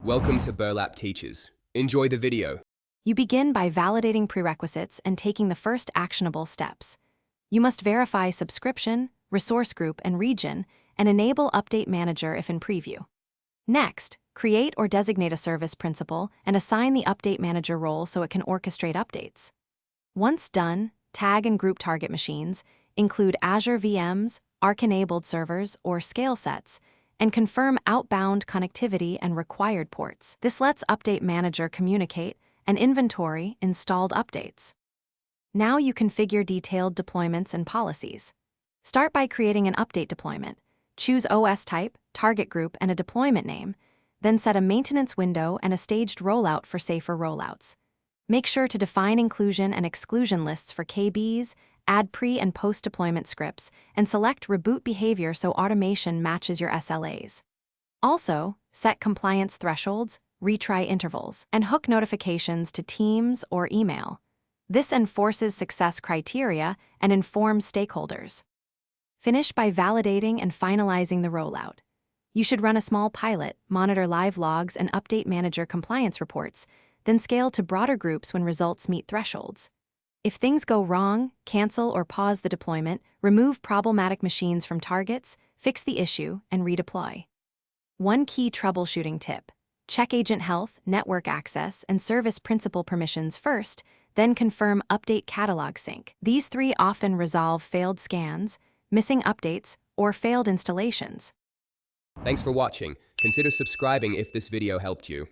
Welcome to Burlap Teachers. Enjoy the video. You begin by validating prerequisites and taking the first actionable steps. You must verify subscription, resource group, and region, and enable Update Manager if in preview. Next, create or designate a service principal and assign the Update Manager role so it can orchestrate updates. Once done, tag and group target machines, include Azure VMs, Arc-enabled servers, or scale sets, and confirm outbound connectivity and required ports. This lets Update Manager communicate and inventory installed updates. Now you configure detailed deployments and policies. Start by creating an update deployment. Choose OS type, target group, and a deployment name, then set a maintenance window and a staged rollout for safer rollouts. Make sure to define inclusion and exclusion lists for KBs, add pre- and post-deployment scripts, and select reboot behavior so automation matches your SLAs. Also, set compliance thresholds, retry intervals, and hook notifications to Teams or email. This enforces success criteria and informs stakeholders. Finish by validating and finalizing the rollout. You should run a small pilot, monitor live logs, and Update Manager compliance reports, then scale to broader groups when results meet thresholds. If things go wrong, cancel or pause the deployment, remove problematic machines from targets, fix the issue, and redeploy. One key troubleshooting tip: check agent health, network access, and service principal permissions first, then confirm Update Catalog Sync. These three often resolve failed scans, missing updates, or failed installations. Thanks for watching. Consider subscribing if this video helped you.